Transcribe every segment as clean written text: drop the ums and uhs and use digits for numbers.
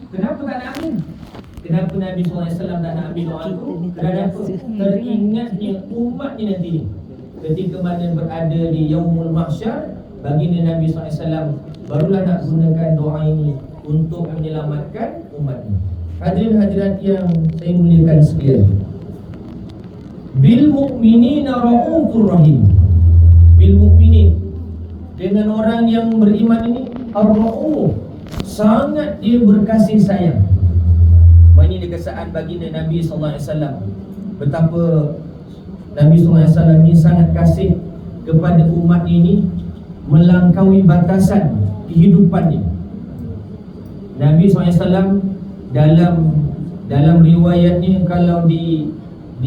Kenapa tak nak ambil? Kenapa Nabi SAW tak nak ambil doa itu? Kerana apa? Teringatnya umatnya nanti ketika mana berada di Yaumul Mahsyar, baginda Nabi SAW barulah nak gunakan doa ini untuk menyelamatkan umatnya. Hadirin hadirat yang saya muliakan sekalian, bil mu'minina raufur rahim. Bil mu'minin, dengan orang yang beriman ini ar-rauf, sangat dia berkasih sayang. Ini kesan baginda Nabi SAW, betapa Nabi SAW ini sangat kasih kepada umat ini, melampaui batasan kehidupannya. Nabi SAW dalam riwayatnya, kalau di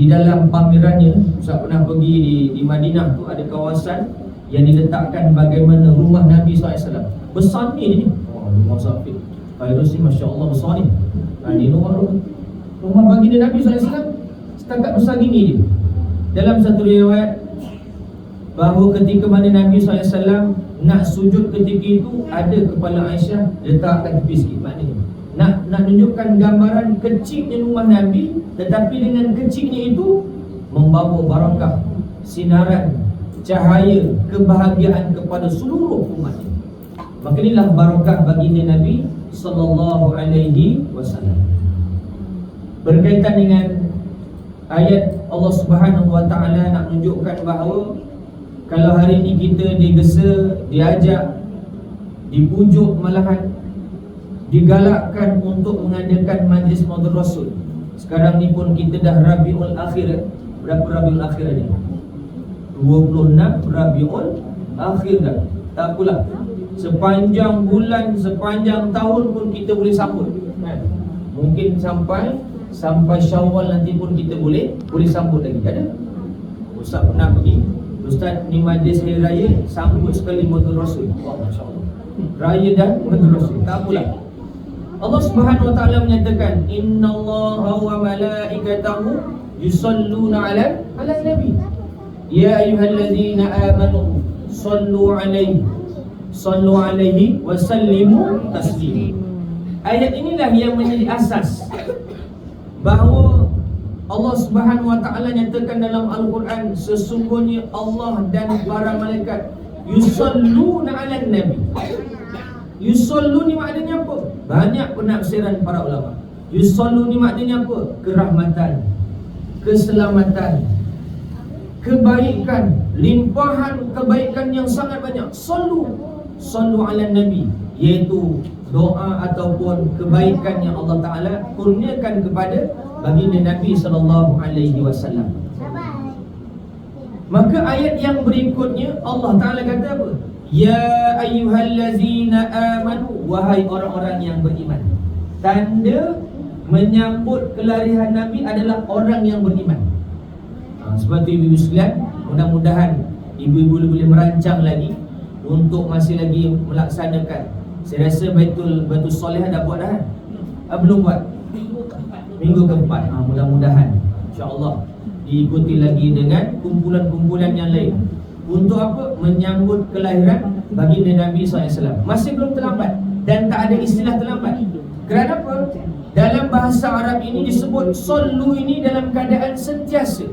dalam pamerannya, Ustaz pernah pergi di Madinah tu, ada kawasan yang diletakkan bagaimana rumah Nabi SAW. Besar ni. Rumah Safir Fairuz ni, Masya Allah besar ni. Ini rumah baginda Nabi SAW setakat besar gini dia. Dalam satu riwayat, bahawa ketika mana Nabi SAW nak sujud ketika itu, ada kepala Aisyah letakkan tepi sikit. Maknanya nak tunjukkan gambaran kecilnya rumah Nabi, tetapi dengan kecilnya itu membawa barakah, sinaran, cahaya, kebahagiaan kepada seluruh umatnya. Maka inilah barakah baginda Nabi sallallahu alaihi wasallam. Berkaitan dengan ayat Allah Subhanahu wa taala nak menunjukkan bahawa kalau hari ini kita digesa, diajak, dipujuk, malahan digalakkan untuk mengadakan majlis Maulid Rasul. Sekarang ni pun kita dah Rabiul Akhir. Berapa Rabiul Akhir ni? 26 Rabiul Akhir dah. Tak apalah, sepanjang bulan, sepanjang tahun pun kita boleh sambut. Mungkin sampai Syawal nanti pun kita boleh sambut lagi. Ada? Ustaz pernah pergi, Ustaz ni majlis hari raya, sambut sekali Maulid Rasul. Masya Allah, raya dan Maulid Rasul. Tak apalah. Allah Subhanahu wa taala menyatakan, innallaha wa malaikatahu yusalluna ala nabi ya ayyuhallazina amanu sallu alaihi wa sallimu taslima. Ayat inilah yang menjadi asas bahawa Allah Subhanahu wa taala nyatakan dalam Al-Quran, sesungguhnya Allah dan para malaikat yusalluna ala nabi. Yusallu ni maknanya apa? Banyak penafsiran para ulama. Yusallu ni maknanya apa? Kerahmatan, keselamatan, kebaikan, limpahan kebaikan yang sangat banyak. Sallu ala nabi, iaitu doa ataupun kebaikan yang Allah Ta'ala kurniakan kepada baginda Nabi SAW. Maka ayat yang berikutnya Allah Ta'ala kata apa? Ya ayyuhallazina amanu, wahai orang-orang yang beriman. Tanda menyambut kelahiran Nabi adalah orang yang beriman. Seperti ibu-ibu sekalian, mudah-mudahan ibu-ibu boleh merancang lagi untuk masih lagi melaksanakan. Saya rasa Baitul Soleh dah buat dah kan? Belum buat. Minggu keempat. Mudah-mudahan insya-Allah diikuti lagi dengan kumpulan-kumpulan yang lain. Untuk apa? Menyambut kelahiran baginda Nabi SAW. Masih belum terlambat dan tak ada istilah terlambat. Kerana apa? Dalam bahasa Arab ini disebut sallu ini dalam keadaan sentiasa.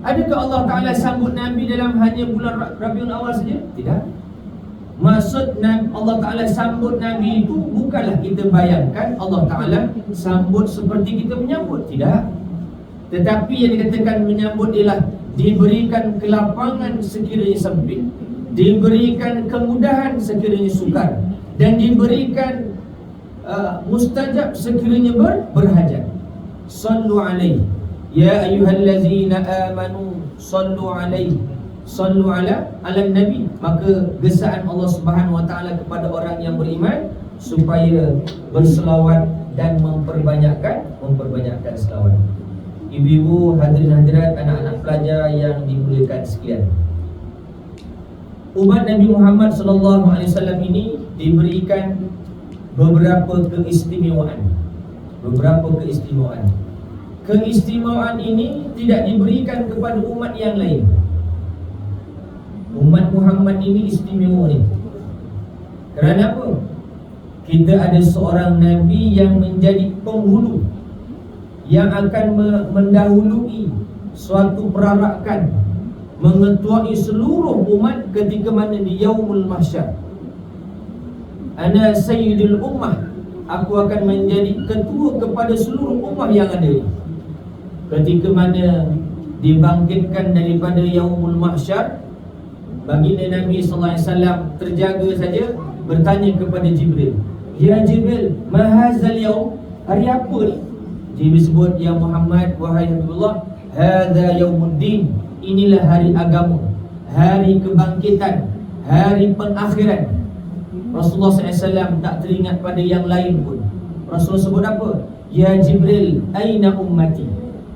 Adakah Allah Ta'ala sambut Nabi dalam hanya bulan Rabiul Awal saja? Tidak. Maksud Allah Ta'ala sambut Nabi itu bukanlah kita bayangkan Allah Ta'ala sambut seperti kita menyambut. Tidak. Tetapi yang dikatakan menyambut ialah diberikan kelapangan sekiranya sempit, diberikan kemudahan sekiranya sukar, dan diberikan mustajab sekiranya berhajat. Sallu alaihi ya ayyuhallazina amanu sallu alaihi, sallu ala nabi. Maka gesaan Allah Subhanahu wa taala kepada orang yang beriman supaya berselawat dan memperbanyakkan selawat. Ibu-ibu, hadirin hadirat, anak-anak pelajar yang dimuliakan sekalian, umat Nabi Muhammad SAW ini diberikan beberapa keistimewaan. Keistimewaan ini tidak diberikan kepada umat yang lain. Umat Muhammad ini istimewa ni. Kerana apa? kita ada seorang Nabi yang menjadi penghulu, yang akan mendahului suatu perarakan, mengetuai seluruh umat ketika mana di yaumul mahsyar. Ana sayyidul ummah, aku akan menjadi ketua kepada seluruh ummah yang ada ini. Ketika mana dibangkitkan daripada yaumul mahsyar, baginda Nabi sallallahu alaihi wasallam terjaga saja bertanya kepada Jibril, "Ya Jibril, ma hadzal yaum?" Hari apa ni? Jibril sebut, "Ya Muhammad, wahai Habibullah, hadza yaumuddin." Inilah hari agama, hari kebangkitan, hari pengakhiran. Rasulullah SAW tak teringat pada yang lain pun. Rasulullah sebut apa? "Ya Jibril, aina ummati?"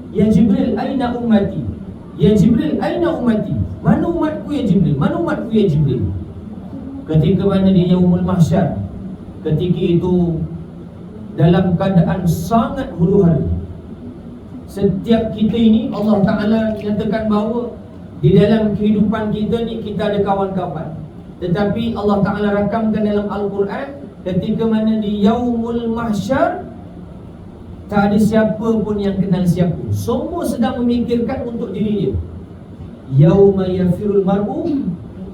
"Ya Jibril, aina ummati?" "Ya Jibril, aina ummati?" Mana umatku ya Jibril? Mana umatku ya Jibril? Ketika mana di yaumul mahsyar, ketika itu dalam keadaan sangat huru-hara. Setiap kita ini Allah Ta'ala nyatakan bahawa di dalam kehidupan kita ni kita ada kawan-kawan. Tetapi Allah Ta'ala rakamkan dalam Al-Quran, ketika mana di yaumul mahsyar tak ada siapa pun yang kenal siapa. Semua sedang memikirkan untuk diri dia. Yauma yafirul mar'u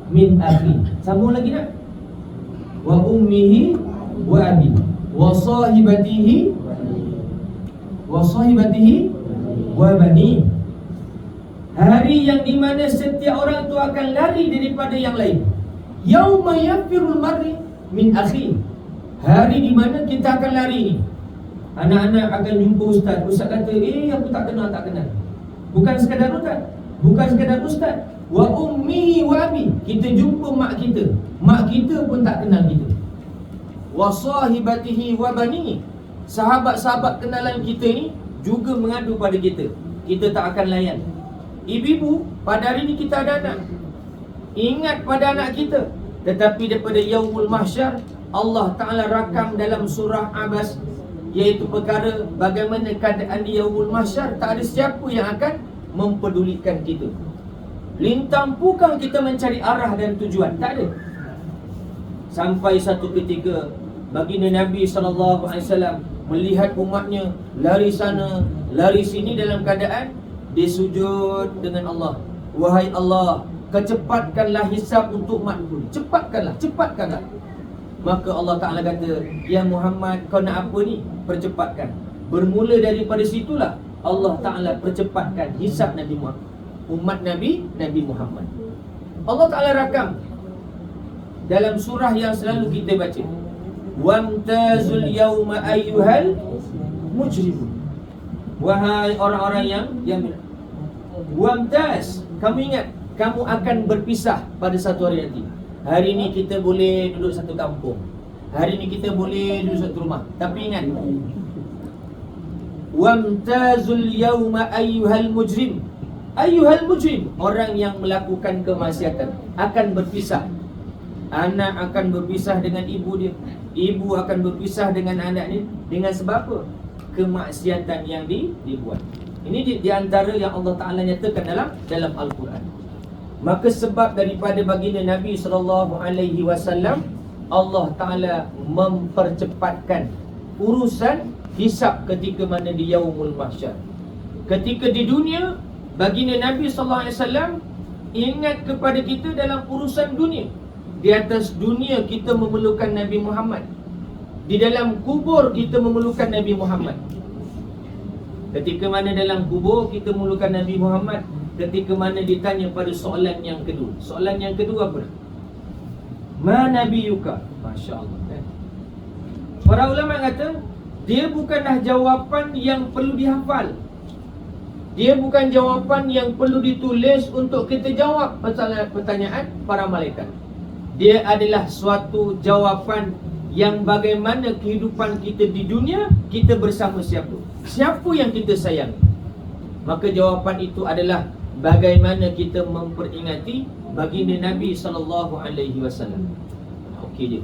min akhi. Sambung lagi tak? Wa ummihi wa abi wa sahibatihi wa bani. Hari yang dimana setiap orang itu akan lari daripada yang lain. Yauma yafirul mar'i min akhi. Hari di mana kita akan lari ni. Anak-anak akan jumpa ustaz. Ustaz kata, aku tak kenal. Bukan sekadar ustaz, bukan sekadar ustaz. Wa ummi wa abi. Kita jumpa mak kita. Mak kita pun tak kenal kita. Wa sahibatihi wa bani. Sahabat-sahabat kenalan kita ni juga mengadu pada kita. Kita tak akan layan. Ibu-ibu, pada hari ni kita ada anak, ingat pada anak kita. Tetapi daripada yaumul mahsyar, Allah Ta'ala rakam dalam surah Abas, iaitu perkara bagaimana keadaan di yaumul mahsyar. Tak ada siapa yang akan mempedulikan kita. Lintang pukang kita mencari arah dan tujuan, tak ada. Sampai satu ketika baginda Nabi SAW melihat umatnya lari sana, lari sini dalam keadaan dia sujud dengan Allah. Wahai Allah, kecepatkanlah hisab untuk umatku. Cepatkanlah. Maka Allah Ta'ala kata, "Ya Muhammad, kau nak apa ni? Percepatkan." Bermula daripada situlah Allah Ta'ala percepatkan hisab Nabi Muhammad, umat Nabi Muhammad. Allah Ta'ala rakam dalam surah yang selalu kita baca, "Wamtazul yawma ayyuhal mujrimun." Wahai orang-orang yang wamtaz, kamu ingat, kamu akan berpisah pada satu hari nanti. Hari ni kita boleh duduk satu kampung, hari ni kita boleh duduk satu rumah. Tapi ingat, wamtazul yawma ayyuhal mujrim. Ayyuhal mujrim, orang yang melakukan kemaksiatan akan berpisah. Anak akan berpisah dengan ibu dia, ibu akan berpisah dengan anak dia. Dengan sebab apa? Kemaksiatan yang dibuat. Ini di antara yang Allah Ta'ala nyatakan dalam Al-Quran. Maka sebab daripada baginda Nabi SAW, Allah Ta'ala mempercepatkan urusan hisab ketika mana di yaumul mahsyar. Ketika di dunia, baginda Nabi SAW ingat kepada kita dalam urusan dunia. Di atas dunia kita memerlukan Nabi Muhammad. Di dalam kubur kita memerlukan Nabi Muhammad. Ketika mana dalam kubur kita memerlukan Nabi Muhammad. Ketika mana ditanya pada soalan yang kedua. Soalan yang kedua apa? Ma nabiyuka? Masya Allah. Para ulama kata, dia bukanlah jawapan yang perlu dihafal. Dia bukan jawapan yang perlu ditulis untuk kita jawab pertanyaan para malaikat. Dia adalah suatu jawapan yang bagaimana kehidupan kita di dunia, kita bersama siapa? Siapa yang kita sayang? Maka jawapan itu adalah bagaimana kita memperingati baginda Nabi SAW. Okey je.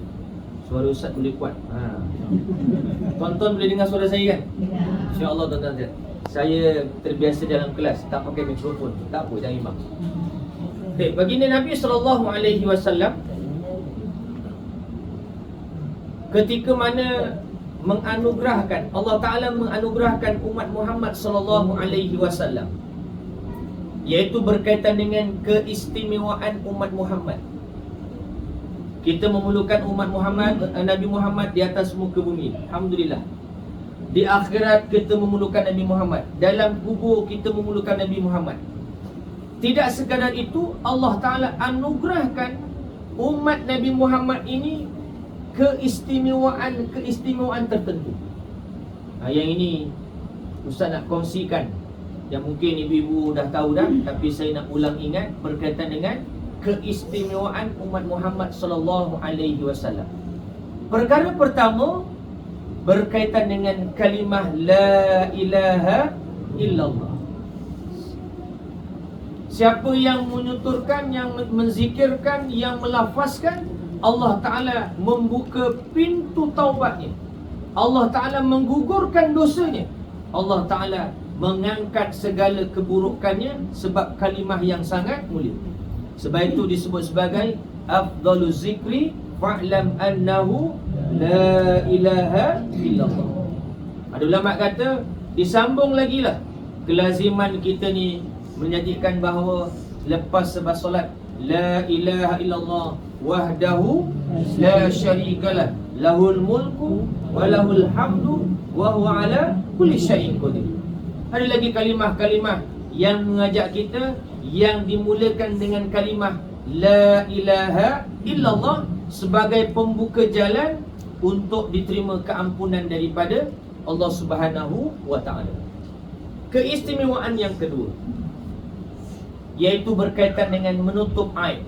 Suara Ustaz boleh kuat. Tuan-tuan boleh dengar suara saya kan? InsyaAllah tuan-tuan. Saya terbiasa dalam kelas tak pakai mikrofon. Tak apa, jangan imbang. Okay, baginda Nabi SAW ketika mana menganugerahkan, Allah Ta'ala menganugerahkan umat Muhammad sallallahu alaihi wasallam, iaitu berkaitan dengan keistimewaan umat Muhammad. Kita memerlukan umat Muhammad, Nabi Muhammad di atas muka bumi, alhamdulillah. Di akhirat kita memerlukan Nabi Muhammad, dalam kubur kita memerlukan Nabi Muhammad. Tidak sekadar itu, Allah Ta'ala anugerahkan umat Nabi Muhammad ini keistimewaan tertentu. Yang ini Ustaz nak kongsikan, yang mungkin ibu-ibu dah tahu dah, tapi saya nak ulang ingat berkaitan dengan keistimewaan umat Muhammad sallallahu alaihi wasallam. Perkara pertama berkaitan dengan kalimah la ilaha illallah. Siapa yang menuturkan, yang menzikirkan, yang melafazkan, Allah Ta'ala membuka pintu taubatnya, Allah Ta'ala menggugurkan dosanya, Allah Ta'ala mengangkat segala keburukannya sebab kalimah yang sangat mulia. Sebab itu disebut sebagai afdalu zikri fa'lam annahu la ilaha illallah. Ada ulama kata disambung lagi lah kelaziman kita ni menjadikan bahawa lepas sebab solat la ilaha illallah wahdahu la syarikalah lahul mulku wa lahul hamdu wa huwa ala kulli syai'in qadir. Ada lagi kalimah-kalimah yang mengajak kita yang dimulakan dengan kalimah la ilaha illallah sebagai pembuka jalan untuk diterima keampunan daripada Allah Subhanahu wa taala. Keistimewaan yang kedua, iaitu berkaitan dengan menutup aib.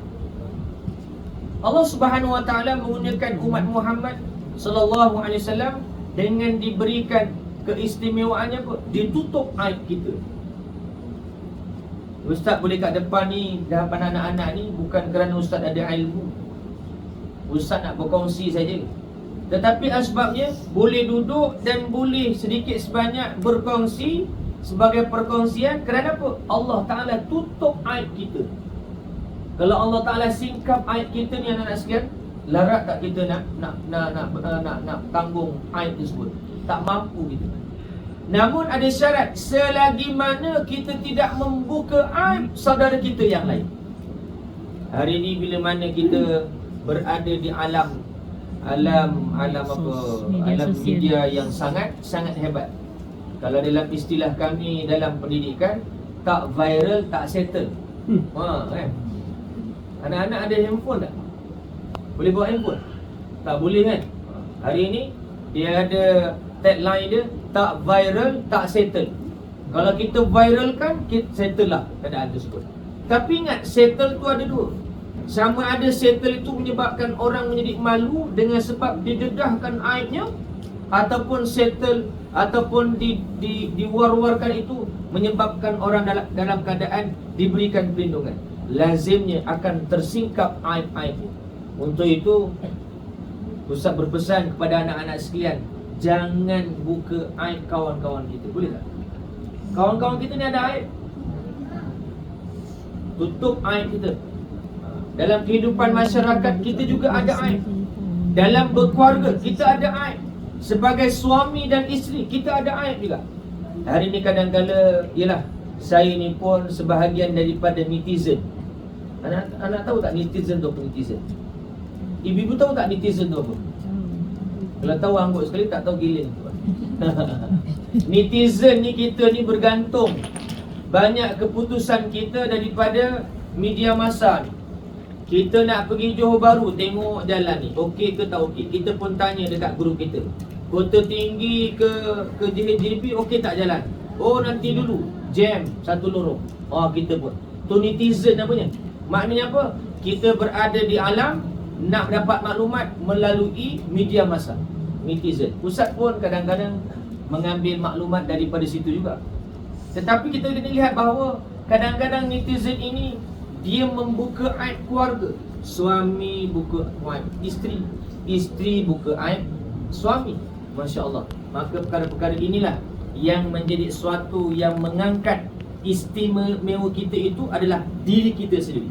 Allah Subhanahu wa taala menggunakan umat Muhammad sallallahu alaihi wasallam dengan diberikan keistimewaannya apa? Ditutup aib kita. Ustaz boleh kat depan ni dah depan anak-anak ni bukan kerana ustaz ada ilmu. Ustaz nak berkongsi saja. Tetapi asbabnya boleh duduk dan boleh sedikit sebanyak berkongsi sebagai perkongsian. Kerana apa? Allah Ta'ala tutup aib kita. Kalau Allah Ta'ala singkap aib kita ni anak-anak sekalian, larat tak kita nak tanggung aib tersebut? Tak mampu kita. Namun ada syarat, selagi mana kita tidak membuka aib saudara kita yang lain. Hari ni bila mana kita berada di alam media yang sangat hebat. Kalau dalam istilah kami dalam pendidikan, tak viral tak settle. Kan? Anak-anak ada handphone tak? Boleh bawa handphone? Tak boleh kan? Hari ni dia ada tagline dia, tak viral tak settle. Kalau kita viralkan, kita settle lah keadaan tersebut. Tapi ingat, settle tu ada dua. Sama ada settle itu menyebabkan orang menjadi malu dengan sebab didedahkan aibnya, ataupun settle ataupun diwar-warkan itu menyebabkan orang dalam keadaan diberikan perlindungan. Lazimnya akan tersingkap aib-aib. Untuk itu Ustaz berpesan kepada anak-anak sekalian, jangan buka aib kawan-kawan kita. Boleh tak? Kawan-kawan kita ni ada aib, tutup aib kita. Dalam kehidupan masyarakat kita juga ada aib. Dalam berkeluarga kita ada aib. Sebagai suami dan isteri kita ada aib juga. Hari ni kadang-kala, yalah, saya ni pun sebahagian daripada netizen. Anak tahu tak netizen tu apa netizen? Ibu-ibu tahu tak netizen tu apa? Kalau tahu anggut sekali, tak tahu giling. Netizen ni, kita ni bergantung banyak keputusan kita daripada media massa ni. Kita nak pergi Johor Bahru, tengok jalan ni okey ke tak okey. Kita pun tanya dekat guru kita, Kota Tinggi ke JHJP okey tak jalan? Oh, nanti dulu jam satu lorong. Oh, kita pun tu netizen namanya. Maknanya apa? Kita berada di alam nak dapat maklumat melalui media massa, netizen. Ustaz pun kadang-kadang mengambil maklumat daripada situ juga. Tetapi kita kena lihat bahawa kadang-kadang netizen ini dia membuka aib keluarga. Suami buka aib isteri, isteri buka aib suami. Masya Allah. Maka perkara-perkara inilah yang menjadi sesuatu yang mengangkat istimewa kita itu adalah diri kita sendiri.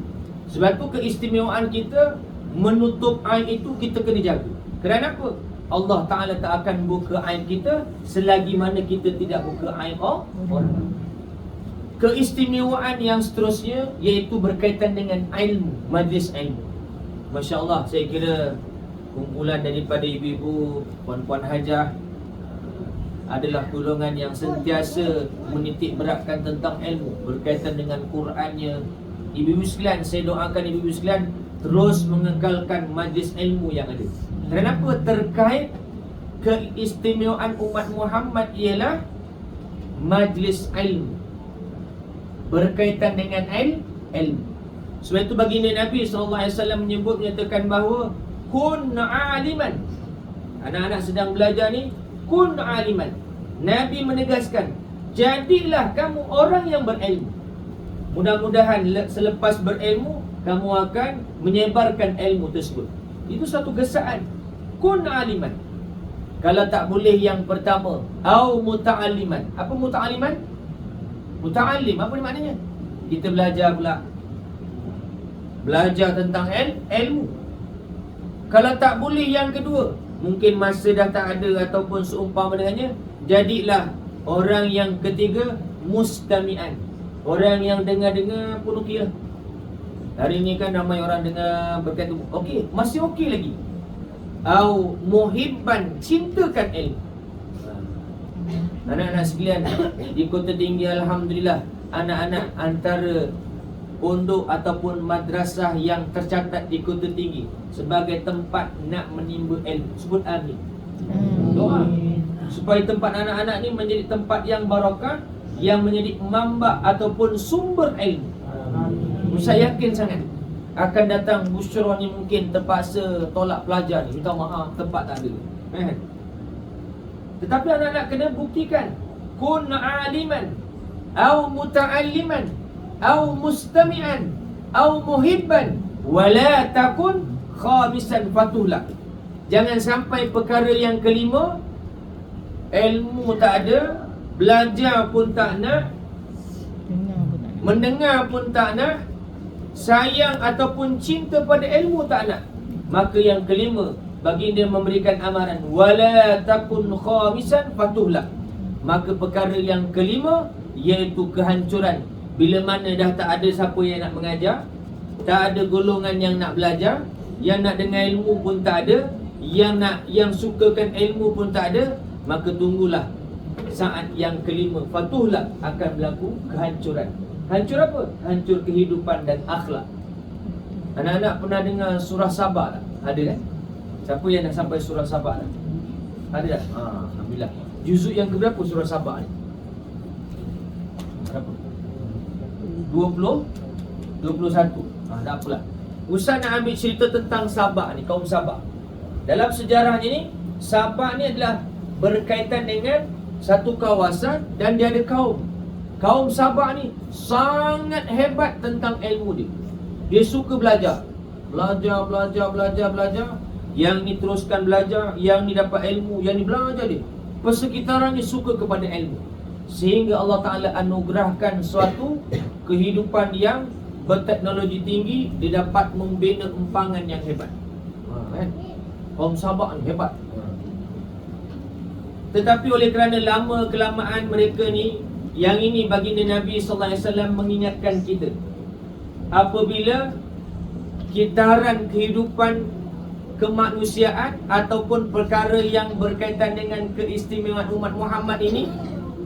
Sebab tu keistimewaan kita menutup aib itu kita kena jaga. Kerana apa? Allah Ta'ala tak akan buka aib kita selagi mana kita tidak buka aib orang. Keistimewaan yang seterusnya iaitu berkaitan dengan ilmu, majlis ilmu. Masya Allah, saya kira kumpulan daripada ibu-ibu, puan-puan hajah adalah golongan yang sentiasa menitik beratkan tentang ilmu berkaitan dengan Qurannya. Ibu-ibu sekalian, saya doakan ibu-ibu sekalian terus mengekalkan majlis ilmu yang ada. Kenapa? Terkait keistimewaan umat Muhammad ialah majlis ilmu berkaitan dengan ilmu. Sebab itu baginda Nabi SAW menyatakan bahawa kun aliman. Anak-anak sedang belajar ni, kun aliman. Nabi menegaskan, jadilah kamu orang yang berilmu. Mudah-mudahan selepas berilmu kamu akan menyebarkan ilmu tersebut. Itu satu gesaan. Kun aliman. Kalau tak boleh yang pertama, au muta'alliman. Apa muta'alliman? Muta'allim, apa ni maknanya? Kita belajar pula. Belajar tentang ilmu. Kalau tak boleh yang kedua, mungkin masa dah tak ada ataupun seumpama dengannya, jadilah orang yang ketiga, mustami'an. Orang yang dengar-dengar pun okey lah. Hari ni kan ramai orang dengar berkata, okey, masih okey lagi. Au muhibban, cintakan ilmu. Anak-anak sekalian, di Kota Tinggi alhamdulillah, anak-anak antara pondok ataupun madrasah yang tercatat di Kota Tinggi sebagai tempat nak menimba ilmu. Sebut amin. Doa supaya tempat anak-anak ni menjadi tempat yang barakah, yang menjadi mamba ataupun sumber ilmu. Saya yakin sangat akan datang busyra ni mungkin terpaksa tolak pelajar ni, minta maaf tempat tak ada. Tetapi anak-anak kena buktikan, kun aliman au muta'alliman au mustami'an au muhibban wala takun khamisan fatuhlak. Jangan sampai perkara yang kelima, ilmu tak ada, belajar pun tak nak, mendengar pun tak nak, sayang ataupun cinta pada ilmu tak nak. Maka yang kelima, baginda memberikan amaran, wala takun khamisan fatuhlak. Maka perkara yang kelima iaitu kehancuran. Bila mana dah tak ada siapa yang nak mengajar, tak ada golongan yang nak belajar, yang nak dengar ilmu pun tak ada, yang sukakan ilmu pun tak ada, maka tunggulah saat yang kelima, fatuhlak, akan berlaku kehancuran. Hancur apa? Hancur kehidupan dan akhlak. Anak-anak pernah dengar surah Sabah tak? Ada kan? Siapa yang dah sampai surah Sabah tak? Ada tak? Alhamdulillah. Juzuk yang keberapa surah Sabah ni? Berapa? 20? 21? Tak apalah. Ustaz nak ambil cerita tentang Sabah ni, kaum Sabah. Dalam sejarahnya ni, Sabah ni adalah berkaitan dengan satu kawasan dan dia ada kaum. Kaum Sabah ni sangat hebat tentang ilmu dia. Dia suka belajar. Belajar. Yang ni teruskan belajar, yang ni dapat ilmu, yang ni belajar dia. Persekitarannya suka kepada ilmu. Sehingga Allah Ta'ala anugerahkan suatu kehidupan yang berteknologi tinggi. Dia dapat membina empangan yang hebat. Kaum Sabah ni hebat. Tetapi oleh kerana lama kelamaan mereka ni, yang ini baginda Nabi SAW mengingatkan kita, apabila kitaran kehidupan kemanusiaan ataupun perkara yang berkaitan dengan keistimewaan umat Muhammad ini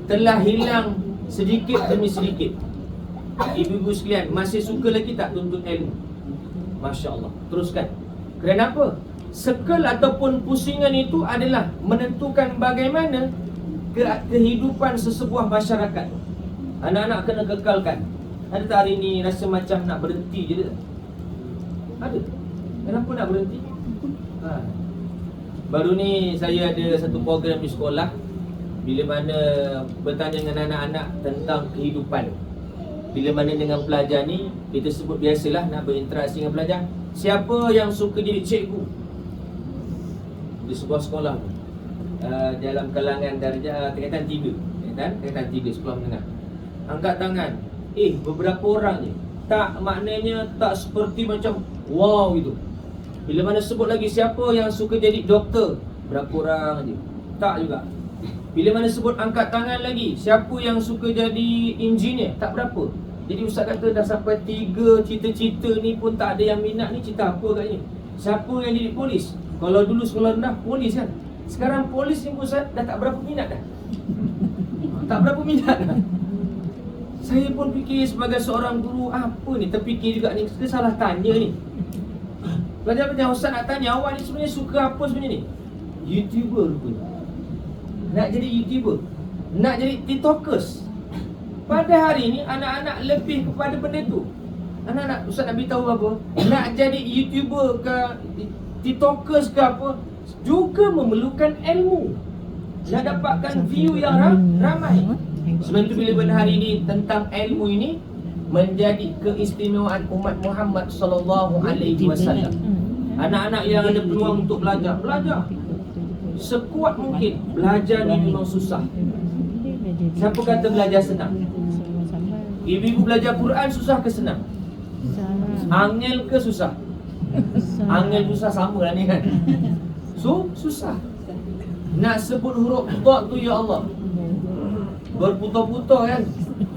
telah hilang sedikit demi sedikit, ibu-ibu sekalian, masih suka lagi tak tuntut ilmu? Masya Allah, teruskan. Kerana apa? Sekel ataupun pusingan itu adalah menentukan bagaimana kehidupan sesebuah masyarakat. Anak-anak kena kekalkan. Ada tak hari ni rasa macam nak berhenti je tak? Ada. Kenapa nak berhenti? Baru ni saya ada satu program di sekolah, bila mana bertanya dengan anak-anak tentang kehidupan. Bila mana dengan pelajar ni, kita sebut biasalah nak berinteraksi dengan pelajar, siapa yang suka jadi cikgu di sebuah sekolah, dalam kalangan darjah tingkatan 3, tingkatan 3 sekolah menengah, angkat tangan. Beberapa orang je. Tak, maknanya tak seperti macam wow gitu. Bila mana sebut lagi siapa yang suka jadi doktor, berapa orang je. Tak juga. Bila mana sebut angkat tangan lagi, siapa yang suka jadi engineer, tak berapa. Jadi ustaz kata dah sampai 3 cita-cita ni pun tak ada yang minat ni, cita apa agaknya? Siapa yang jadi polis? Kalau dulu sekolah rendah, polis kan. Sekarang polis ni ustaz dah tak berapa minat dah. Tak berapa minat dah. Saya pun fikir sebagai seorang guru, apa ni, terfikir juga ni, kita salah tanya ni. Pelajar-pelajar ustaz nak tanya, awak ni sebenarnya suka apa sebenarnya ni? YouTuber rupanya. Nak jadi YouTuber, nak jadi TikTokers. Pada hari ni anak-anak lebih kepada benda tu. Anak-anak, ustaz nak beritahu apa? Nak jadi YouTuber ke TikTokers ke apa, juga memerlukan ilmu. Nak dapatkan view yang ramai. Sebab itu bila pada hari ini tentang ilmu ini menjadi keistimewaan umat Muhammad sallallahu alaihi wasallam. Anak-anak yang ada peluang untuk belajar sekuat mungkin. Belajar ni memang susah. Siapa kata belajar senang? Ibu-ibu belajar Quran susah ke senang? Angel ke susah? Angel susah sama lah ni kan. Susah. Nak sebut huruf dot tu ya Allah, berputar-putar kan.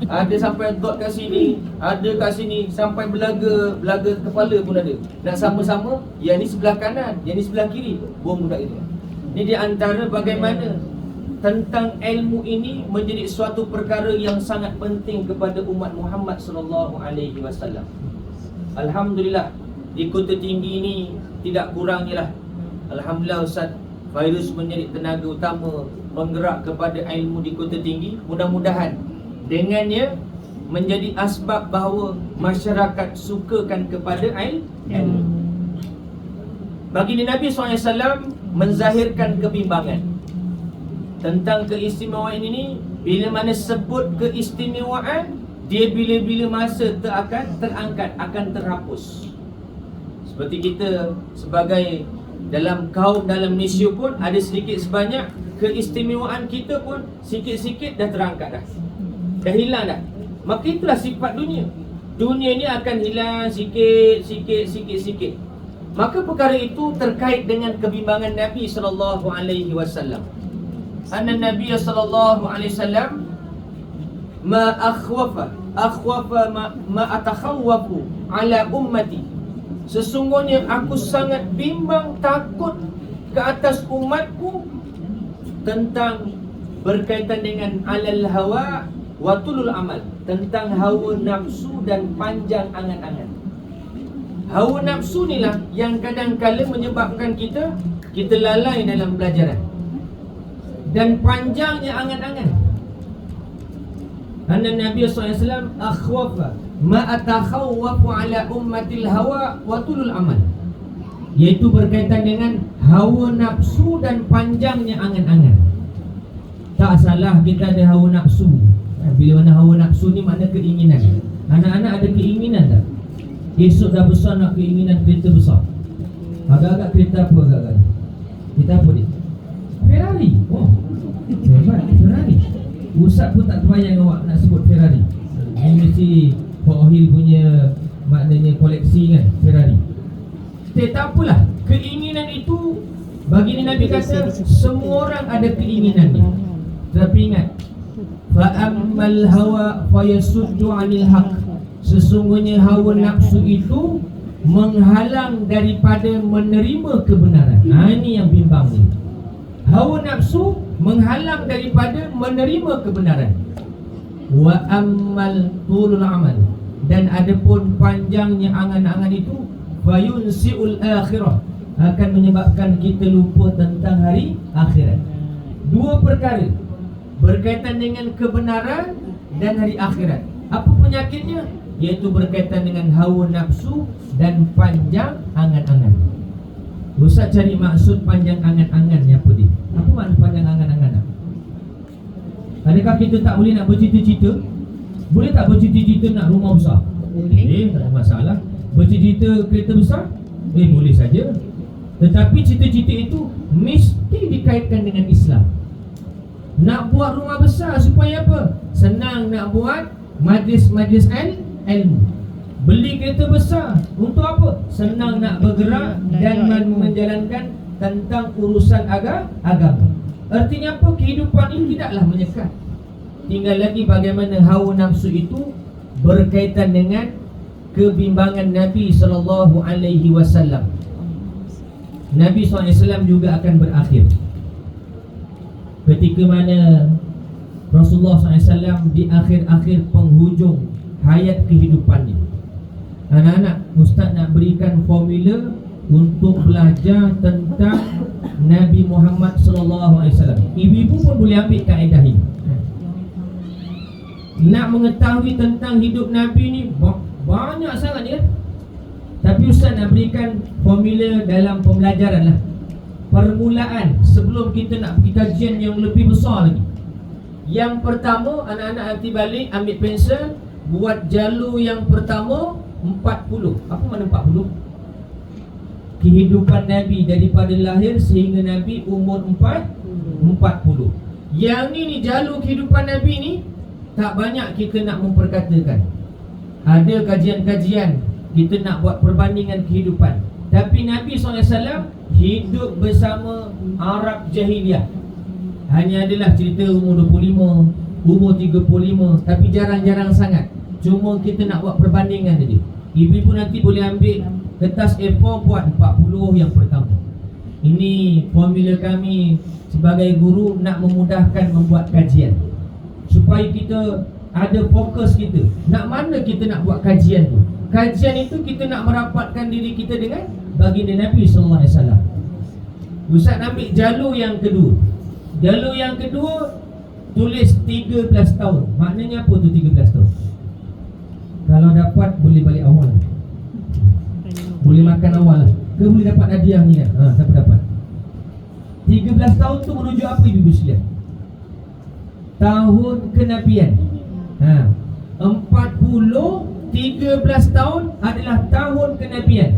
Ada sampai dot kat sini, ada kat sini, sampai belaga kepala pun ada. Nak sama-sama, yang ni sebelah kanan, yang ni sebelah kiri. Buang budak itu. Ini di antara bagaimana tentang ilmu ini menjadi suatu perkara yang sangat penting kepada umat Muhammad sallallahu alaihi wasallam. Alhamdulillah, di Kota Tinggi ini tidak kurang ialah, alhamdulillah Ustaz Fairuz menjadi tenaga utama penggerak kepada ilmu di Kota Tinggi. Mudah-mudahan dengannya menjadi asbab bahawa masyarakat sukakan kepada ilmu. Baginda Nabi SAW menzahirkan kebimbangan tentang keistimewaan ini. Bila mana sebut keistimewaan, dia bila-bila masa akan terangkat, akan terhapus. Seperti kita sebagai dalam kaum dalam Malaysia pun ada sedikit sebanyak keistimewaan kita pun sikit-sikit dah terangkat dah hilang dah. Maka itulah sifat dunia. Dunia ni akan hilang sikit. Maka perkara itu terkait dengan kebimbangan Nabi sallallahu alaihi wasallam. Anna Nabi sallallahu alaihi wasallam ma akhwafa ma atakhawwafu ala ummati. Sesungguhnya aku sangat bimbang, takut ke atas umatku tentang berkaitan dengan alal hawa wa tulul amal, tentang hawa nafsu dan panjang angan-angan. Hawa nafsu inilah yang kadang-kala menyebabkan kita lalai dalam pelajaran, dan panjangnya angan-angan. Anna Nabi SAW akhwafa ma atakhawwafu ala ummatil hawa wa tulul amal, iaitu berkaitan dengan hawa nafsu dan panjangnya angan-angan. Tak salah kita ada hawa nafsu. Bila mana hawa nafsu ni makna keinginan. Anak-anak ada keinginan tak? Esok dah besar nak keinginan kereta besar. Agak-agak kereta apa agak-agak? Kereta apa ni? Ferrari. Oh, hebat, Ferrari. Ustaz pun tak terbayang awak nak sebut Ferrari. Ini mesti Pak Ohil punya, maknanya koleksi kan, Ferrari. Tak apalah, keinginan itu baginda Nabi kata semua orang ada keinginan ni. Tapi ingat, fa'ammal hawa fayasuddu 'anil haq. Sesungguhnya hawa nafsu itu menghalang daripada menerima kebenaran. Ini yang bimbang ni. Hawa nafsu menghalang daripada menerima kebenaran. Wa ammal tulul amal, dan adapun panjangnya angan-angan itu fayunsiul akhirah, akan menyebabkan kita lupa tentang hari akhirat. Dua perkara berkaitan dengan kebenaran dan hari akhirat. Apa penyakitnya? Iaitu berkaitan dengan hawa nafsu dan panjang angan-angan. Ustaz cari maksud panjang angan-angan ni apa dia? Apa makna panjang angan-angan? Adakah kita tak boleh nak bercita-cita? Boleh tak bercita-cita nak rumah besar? Boleh, tak ada masalah. Bercita-cita kereta besar? Boleh saja. Tetapi cita-cita itu mesti dikaitkan dengan Islam. Nak buat rumah besar supaya apa? Senang nak buat majlis-majlis ilmu. Beli kereta besar untuk apa? Senang nak bergerak dan menjalankan tentang urusan agama. Artinya apa? Kehidupan ini tidaklah menyekat. Tinggal lagi bagaimana hawa nafsu itu berkaitan dengan kebimbangan Nabi SAW. Nabi SAW juga akan berakhir ketika mana Rasulullah SAW di akhir-akhir penghujung hayat kehidupannya. Anak-anak, Ustaz nak berikan formula untuk belajar tentang Nabi Muhammad SAW. Ibu-ibu pun boleh ambil kaedah ini. Nak mengetahui tentang hidup Nabi ni banyak sangat ya. Tapi Ustaz nak berikan formula dalam pembelajaran lah. Permulaan sebelum kita nak pergi kajian yang lebih besar lagi. Yang pertama, anak-anak nanti balik ambil pensel, buat jalur yang pertama 40. Apa makna 40? Kehidupan Nabi daripada lahir sehingga Nabi umur 40. Yang ni jalur kehidupan Nabi ni tak banyak kita nak memperkatakan. Ada kajian-kajian kita nak buat perbandingan kehidupan. Tapi Nabi SAW hidup bersama Arab Jahiliyah. Hanya adalah cerita umur 25, umur 35, tapi jarang-jarang sangat. Cuma kita nak buat perbandingan saja. Ibu-ibu nanti boleh ambil kertas A4 buat 40 yang pertama. Ini formula kami sebagai guru nak memudahkan membuat kajian, supaya kita ada fokus kita. Nak mana kita nak buat kajian tu. Kajian itu kita nak merapatkan diri kita dengan baginda Nabi SAW. Ustaz ambil jalur yang kedua. Jalur yang kedua tulis 13 tahun. Maknanya apa tu 13 tahun? Kalau dapat boleh balik awal, boleh makan awal lah. Ke boleh dapat hadiah ni kan? Siapa dapat 13 tahun tu menuju apa ibu-ibu sekalian? Tahun kenabian. 13 tahun adalah tahun kenabian.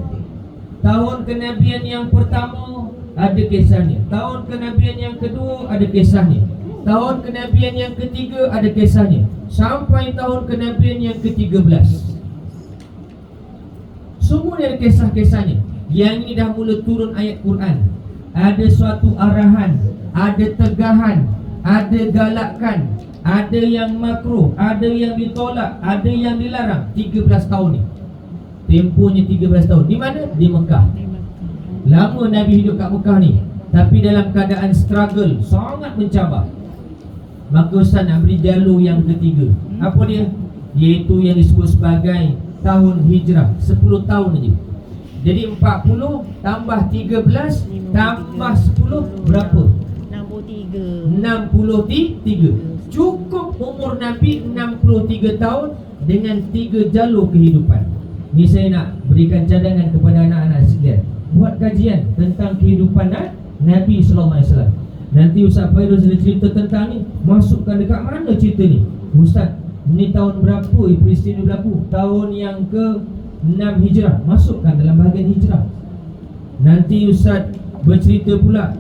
Tahun kenabian yang pertama ada kisahnya. Tahun kenabian yang kedua ada kisahnya. Tahun kenabian yang ketiga ada kisahnya. Sampai tahun kenabian yang ke-13. Semua ada kisah-kisahnya. Yang ini dah mula turun ayat Quran. Ada suatu arahan, ada tegahan, ada galakan, ada yang makruh, ada yang ditolak, ada yang dilarang. 13 tahun ni. Tempohnya 13 tahun. Di mana? Di Mekah. Lama Nabi hidup kat Mekah ni, tapi dalam keadaan struggle, sangat mencabar. Maka Ustaz nak beri jalur yang ketiga. Apa dia? Iaitu yang disebut sebagai tahun hijrah. 10 tahun aja. Jadi 40 tambah 13 tambah 10 berapa? 63. Cukup umur Nabi 63 tahun dengan 3 jalur kehidupan. Ni saya nak berikan cadangan kepada anak-anak sekalian. Buat kajian tentang kehidupan Nabi SAW. Nanti Ustaz Fairuz ada cerita tentang ni, masukkan dekat mana cerita ni? Ustaz, ni tahun berapa peristiwa ni berlaku? Tahun yang ke-6 hijrah. Masukkan dalam bahagian hijrah. Nanti Ustaz bercerita pula,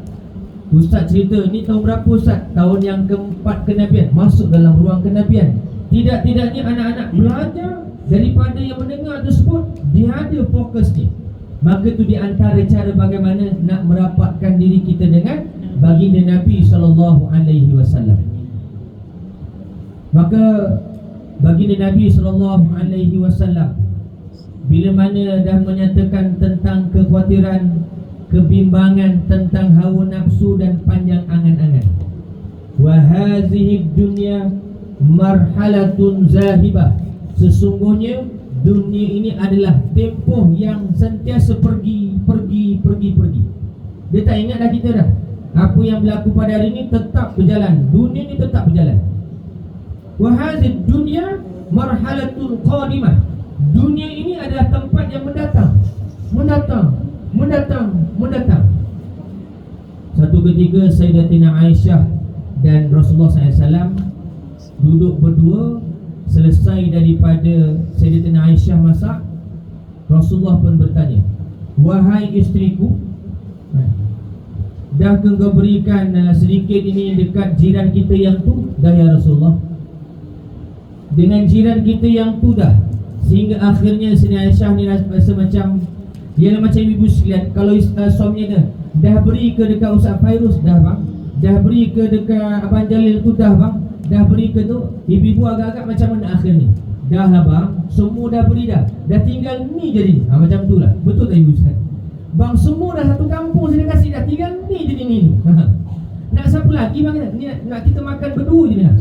Ustaz cerita ni tahun berapa Ustaz? Tahun yang ke-4 kenabian. Masuk dalam ruang kenabian. Tidak-tidaknya anak-anak belajar daripada yang mendengar tersebut, dia ada fokus ni. Maka tu di antara cara bagaimana nak merapatkan diri kita dengan baginda Nabi SAW. Maka baginda Nabi SAW bila mana dah menyatakan tentang kekhawatiran, kebimbangan tentang hawa nafsu dan panjang angan-angan. Wa hazihi dunya marhalatun zahibah. Sesungguhnya dunia ini adalah tempoh yang sentiasa pergi. Dia tak ingat dah kita dah. Apa yang berlaku pada hari ini tetap berjalan. Dunia ini tetap berjalan. Wa hazihi dunya marhalatun qadimah. Dunia ini adalah tempat yang mendatang. Satu ketika Sayyidatina Aisyah dan Rasulullah SAW duduk berdua. Selesai daripada Sayyidatina Aisyah masak, Rasulullah pun bertanya, wahai isteriku, dah ke kau berikan sedikit ini dekat jiran kita yang tu? Dah ya Rasulullah. Dengan jiran kita yang tu dah. Sehingga akhirnya Sayyidatina Aisyah ni rasa macam Ialah macam ibu sekalian, kalau suaminya dah beri ke dekat Ustaz Fairuz, dah bang, dah beri ke dekat Abang Jalil tu, dah bang, dah beri ke tu, ibu-ibu agak-agak macam mana akhir ni? Dah lah bang, semua dah beri dah tinggal ni jadi. Macam tu lah, betul tak ibu sekalian? Bang, semua dah satu kampung saya kasih, dah tinggal ni jadi ni. Nak siapa lagi bang? Nak kita makan berdua je lah.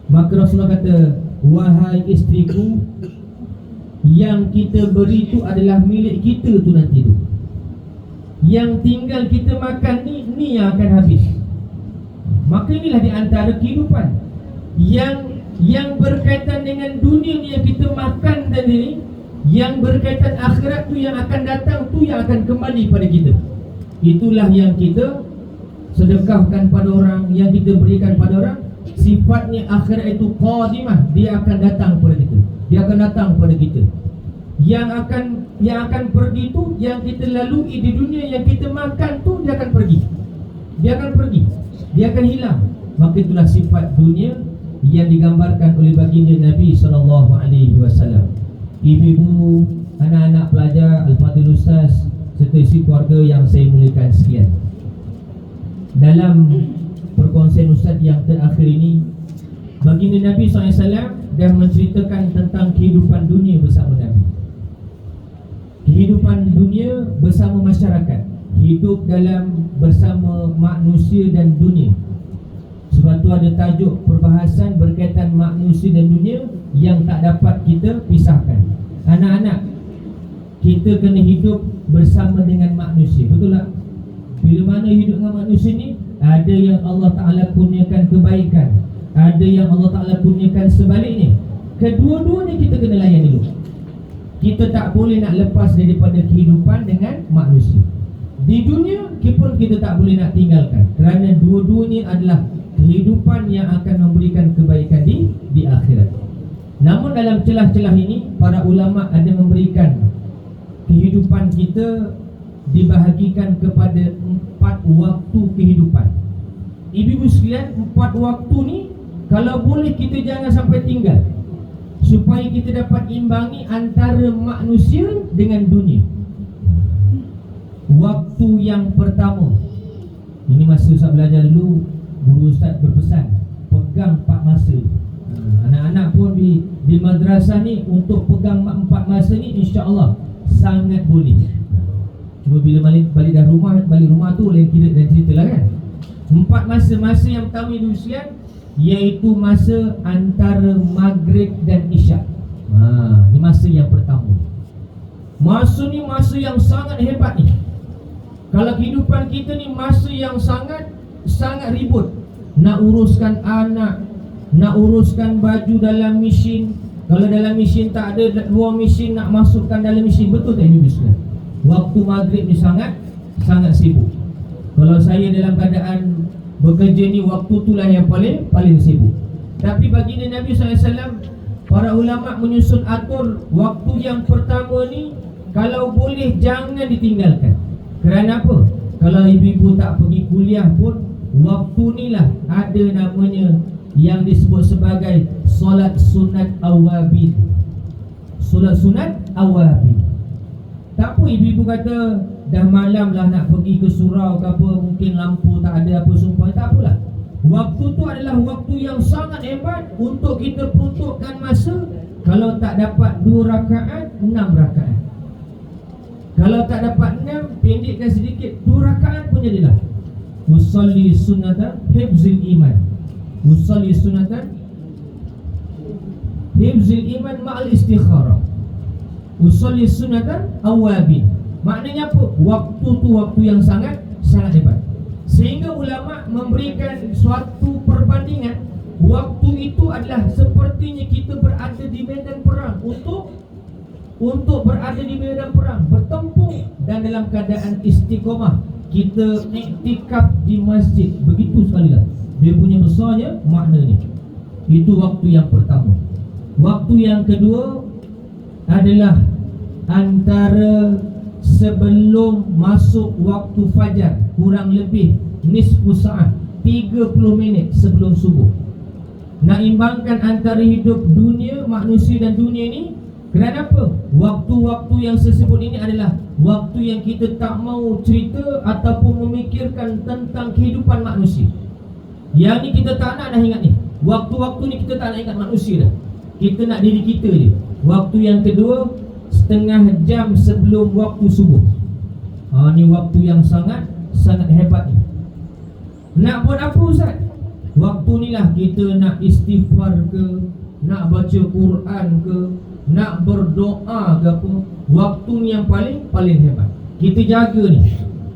Maka Rasulullah kata, wahai isteriku, yang kita beri tu adalah milik kita tu nanti tu. Yang tinggal kita makan ni yang akan habis. Maka inilah di antara kehidupan yang berkaitan dengan dunia ni yang kita makan dan ini, yang berkaitan akhirat tu yang akan datang tu yang akan kembali pada kita. Itulah yang kita sedekahkan pada orang, yang kita berikan pada orang. Sifatnya akhirat itu qadimah, dia akan datang pada kita. Dia akan datang pada kita. Yang akan pergi tu, yang kita lalui di dunia, yang kita makan tu, dia akan pergi. Dia akan pergi. Dia akan hilang. Maka itulah sifat dunia yang digambarkan oleh baginda Nabi SAW. Ibu-ibu, anak-anak pelajar, Al-Fadhil Ustaz, serta isi keluarga yang saya muliakan sekian. Dalam perkongsian Ustaz yang terakhir ini, baginda Nabi SAW dah menceritakan tentang kehidupan dunia bersama Nabi. Kehidupan dunia bersama masyarakat, hidup dalam bersama manusia dan dunia. Sebab tu ada tajuk perbahasan berkaitan manusia dan dunia yang tak dapat kita pisahkan. Anak-anak, kita kena hidup bersama dengan manusia, betul tak? Bila mana hidup dengan manusia ni, ada yang Allah Ta'ala kurniakan kebaikan, ada yang Allah Ta'ala kurniakan sebaliknya. Kedua-duanya kita kena layan dulu. Kita tak boleh nak lepas daripada kehidupan dengan manusia. Di dunia pun kita tak boleh nak tinggalkan, kerana dua-duanya adalah kehidupan yang akan memberikan kebaikan di akhirat. Namun dalam celah-celah ini, para ulama ada memberikan kehidupan kita dibahagikan kepada 4 waktu kehidupan. Ibu-ibu sekalian, 4 waktu ni kalau boleh kita jangan sampai tinggal, supaya kita dapat imbangi antara manusia dengan dunia. Waktu yang pertama, ini masa Ustaz belajar dulu, guru Ustaz berpesan, pegang 4 masa. Anak-anak pun di madrasah ni untuk pegang 4 masa ni, insya-Allah sangat boleh. Cuma bila balik rumah tu lain cerita lah kan. 4 masa yang pertama itu usian, iaitu masa antara maghrib dan isyak. Ini masa yang pertama. Masa ni masa yang sangat hebat ni. Kalau kehidupan kita ni masa yang sangat ribut. Nak uruskan anak, nak uruskan baju dalam mesin. Kalau dalam mesin tak ada, luar mesin nak masukkan dalam mesin. Betul tak ibu sekalian? Waktu maghrib ni sangat sibuk. Kalau saya dalam keadaan bekerja ni, waktu itulah yang paling sibuk. Tapi baginda Nabi SAW, para ulama menyusun atur waktu yang pertama ni, kalau boleh jangan ditinggalkan. Kerana apa? Kalau ibu-ibu tak pergi kuliah pun, waktu ni lah ada namanya yang disebut sebagai solat sunat awabin. Solat sunat awabin. Tak apa ibu-ibu kata dah malam lah nak pergi ke surau ke apa, mungkin lampu tak ada apa sumpah, tak apalah. Waktu tu adalah waktu yang sangat hebat untuk kita peruntukkan masa. Kalau tak dapat 2 rakaat, 6 rakaat. Kalau tak dapat 6, pendekkan sedikit, 2 rakaat pun jadilah. Usalli sunnatan hifzil iman. Usalli sunnatan hifzil iman ma'al istikharah. Usalli sunnatan awabin. Maknanya apa? Waktu tu waktu yang sangat hebat. Sehingga ulama memberikan suatu perbandingan. Waktu itu adalah sepertinya kita berada di medan perang. Untuk berada di medan perang, bertempur dan dalam keadaan istiqomah, kita iktikaf di masjid. Begitu sekali lah dia punya besarnya maknanya. Itu waktu yang pertama. Waktu yang kedua adalah antara sebelum masuk waktu fajar, kurang lebih nisfu sa'at, 30 minit sebelum subuh. Nak imbangkan antara hidup dunia, manusia dan dunia ni, Kerana apa? Waktu-waktu yang tersebut ini adalah waktu yang kita tak mau cerita ataupun memikirkan tentang kehidupan manusia. Yang ni kita tak nak dah ingat ni. Waktu-waktu ni kita tak nak ingat manusia dah. Kita nak diri kita je. Waktu yang kedua, setengah jam sebelum waktu subuh. Ni waktu yang sangat hebat ni. Nak buat apa Ustaz? Waktu ni lah kita nak istighfar ke, nak baca Quran ke, nak berdoa ke apa. Waktu ni yang paling hebat. Kita jaga ni.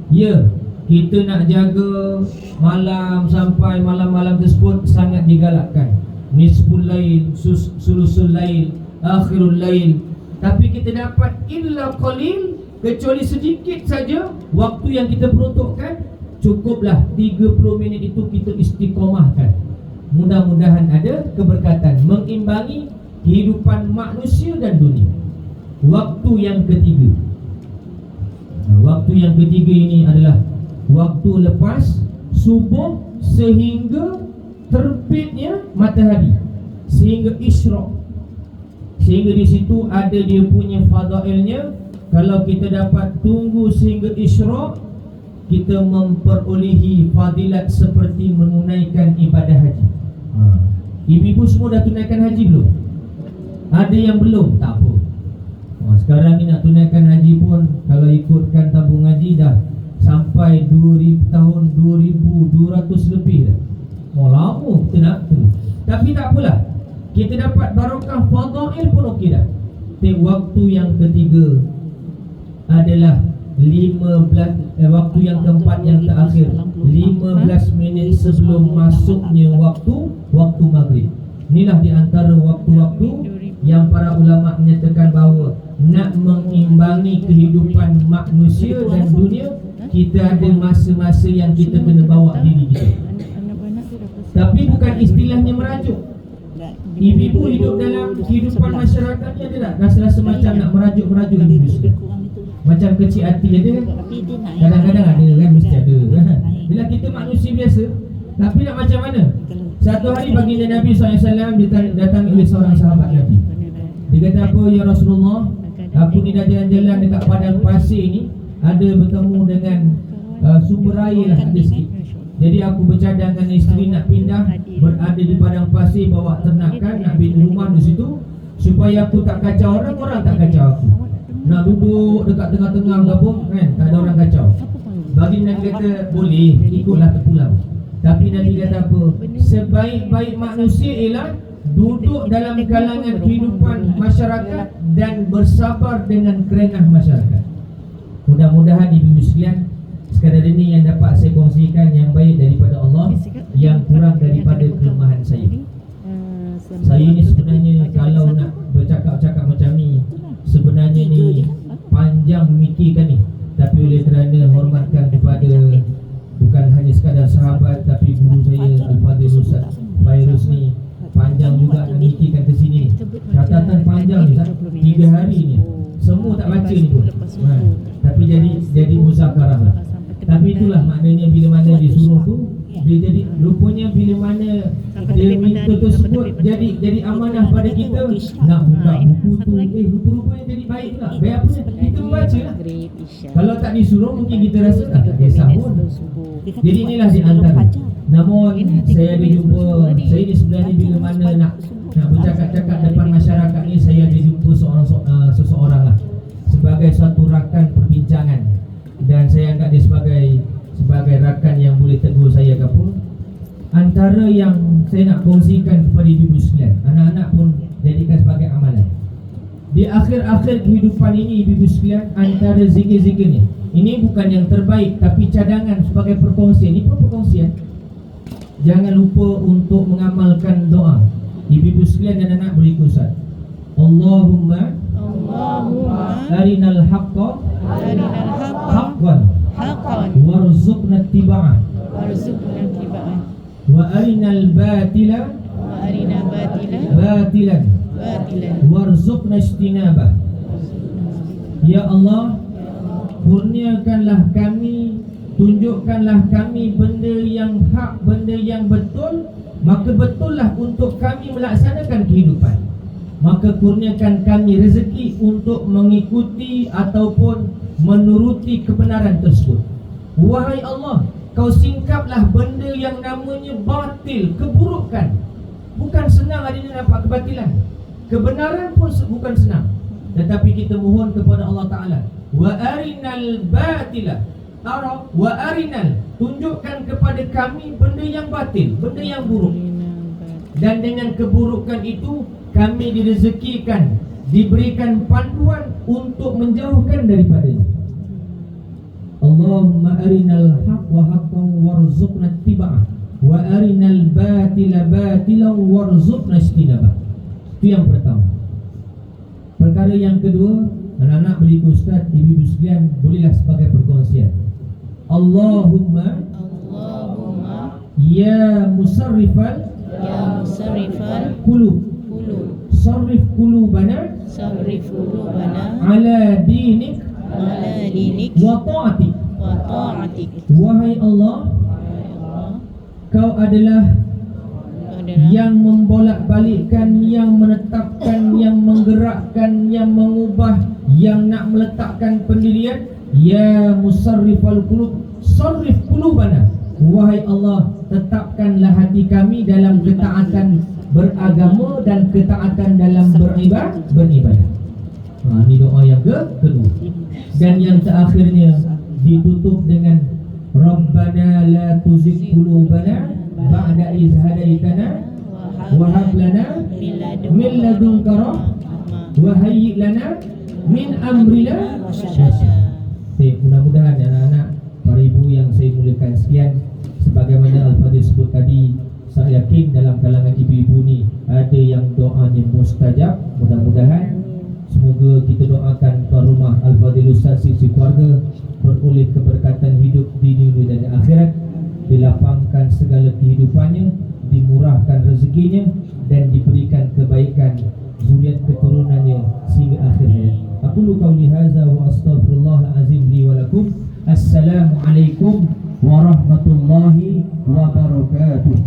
Ya, kita nak jaga malam sampai malam-malam tersebut sangat digalakkan. Nisful lail, sulusul lail, akhirul lail. Tapi kita dapat illa qalil, kecuali sedikit saja waktu yang kita peruntukkan. Cukuplah 30 minit itu kita istiqomahkan. Mudah-mudahan ada keberkatan mengimbangi kehidupan manusia dan dunia. Waktu yang ketiga. Waktu yang ketiga ini adalah waktu lepas subuh sehingga terbitnya matahari, sehingga isyraq. Sehingga di situ ada dia punya fadailnya. Kalau kita dapat tunggu sehingga isyraq, kita memperolehi fadilat seperti menunaikan ibadah haji. Ibu-ibu semua dah tunaikan haji belum? Ada yang belum? Tak apa. Sekarang ni nak tunaikan haji pun, kalau ikutkan tabung haji dah sampai tahun 2200 lebih dah. Lama kita nak tu. Tapi tak apalah, kita dapat barakah fadail pun okey dah. Waktu yang ketiga adalah 15 waktu yang keempat yang terakhir, 15 minit sebelum masuknya waktu maghrib. Inilah di antara waktu-waktu yang para ulama menyatakan bahawa nak mengimbangi kehidupan manusia dan dunia, kita ada masa-masa yang kita kena bawa diri kita. Tapi bukan istilahnya merajuk. Ibu-ibu hidup dalam kehidupan masyarakat ni ada tak rasa-rasa macam nak merajuk-merajuk ibu? Macam kecil hati ada, kadang-kadang ada kan, mesti ada kan. Bila kita manusia biasa, tapi nak macam mana? Satu hari baginda Nabi SAW didatangi oleh seorang sahabat Nabi. Dia kata, apa ya Rasulullah, aku ni dah jalan-jalan dekat padang pasir ni, ada bertemu dengan sumber air lah, ada sikit. Jadi aku bercadang dengan isteri nak pindah, berada di padang pasir, bawa ternakan, nak bikin rumah di situ, supaya aku tak kacau orang, orang tak kacau aku. Nak duduk dekat tengah-tengah ke pun kan, tak ada orang kacau. Bagi Nabi kata boleh, ikutlah terpulang. Tapi Nabi kata apa? Sebaik-baik manusia ialah duduk dalam kalangan kehidupan masyarakat dan bersabar dengan kerenah masyarakat. Mudah-mudahan ibu-ibu sekalian, sekadar ini yang dapat saya kongsikan yang baik daripada Allah, yang kurang daripada kelemahan saya. Saya ni sebenarnya kalau nak bercakap-cakap macam ni, sebenarnya ni panjang memikirkan ni. Tapi oleh kerana hormatkan kepada bukan hanya sekadar sahabat, tapi guru saya Al-Fadhil Ustaz Fairuz ni, panjang juga nak mikirkan ke sini ni. Catatan panjang ni, 3 hari ni. Semua tak baca ni pun. Tapi jadi muzakarah lah. Tapi itulah maknanya bila mana disuruh tu, dia jadi rupanya bila mana dia minta tersebut jadi amanah pada kita nak buka buku tu, rupa-rupanya jadi baik pula. Baik apa kita membaca lah. Kalau tak disuruh mungkin kita rasa tak kisah pun. Jadi inilah di antara. Namun saya ada jumpa, saya ni sebenarnya bila mana nak bercakap-cakap depan masyarakat ni, saya ada jumpa seseorang lah sebagai satu rakan perbincangan, dan saya anggap dia sebagai rakan yang boleh tegur saya ke apa. Antara yang saya nak kongsikan kepada ibu-ibu sekalian, anak-anak pun jadikan sebagai amalan. Di akhir-akhir kehidupan ini ibu-ibu sekalian, antara zikir-zikir ni, ini bukan yang terbaik tapi cadangan sebagai perkongsian. Ini pun perkongsian. Jangan lupa untuk mengamalkan doa. Ibu-ibu sekalian dan anak berikut Ustaz. Allahumma arinal haqqa haqqan warzuqna ittiba'ah wa arinal batila batilan warzuqna ijtinabah. Ya Allah, kurniakanlah kami, tunjukkanlah kami benda yang hak, benda yang betul, maka betullah untuk kami melaksanakan kehidupan. maka kurniakan kami rezeki untuk mengikuti ataupun menuruti kebenaran tersebut. Wahai Allah, kau singkaplah benda yang namanya batil, keburukan. Bukan senang hari ini nampak kebatilan. Kebenaran pun bukan senang. Tetapi kita mohon kepada Allah Ta'ala, wa arinal batila, wa arinal, tunjukkan kepada kami benda yang batil, benda yang buruk. Dan dengan keburukan itu kami direzekikan, diberikan panduan untuk menjauhkan daripadanya. Allahumma arinal haqqa haqqan warzuqna ittiba'ah wa arinal batila batilan warzuqna ijtinabah. Itu yang pertama. Perkara yang kedua, anak-anak beli ke ustaz, ibu-ibu sekalian, bolehlah sebagai perkongsian. Allahumma ya musarrifal qulub sarrif qulubana ala dinik wa ta'atik. Wahai Allah, kau adalah yang membolak-balikkan, yang menetapkan, yang menggerakkan, yang mengubah, yang nak meletakkan pendirian. Ya musarrifal qulub sarrif qulubana. Wahai Allah, tetapkanlah hati kami dalam ketaatan beragama dan ketaatan dalam beribadah. Ini doa yang kedua. Dan yang terakhirnya ditutup dengan Rabbana la tuzigh qulubana ba'da idh hadaitana wa hab lana min ladunka rahmah wa hayyi lana min amrina rashada. Mudah-mudahan anak-anak, para ibu yang saya muliakan sekian, sebagaimana Al-Fadhil sebut tadi, saya yakin dalam kalangan ibu-ibu ni ada yang doanya mustajab. Mudah-mudahan semoga kita doakan tuan rumah Al-Fadhil Ustaz sisi keluarga beroleh keberkatan hidup di dunia dan akhirat, dilapangkan segala kehidupannya, dimurahkan rezekinya, dan diberikan kebaikan zuriat keturunannya sehingga akhir hayat. Aqulu qawli hadza wa astaghfirullahal azim li wa lakum. Assalamualaikum warahmatullahi wabarakatuh.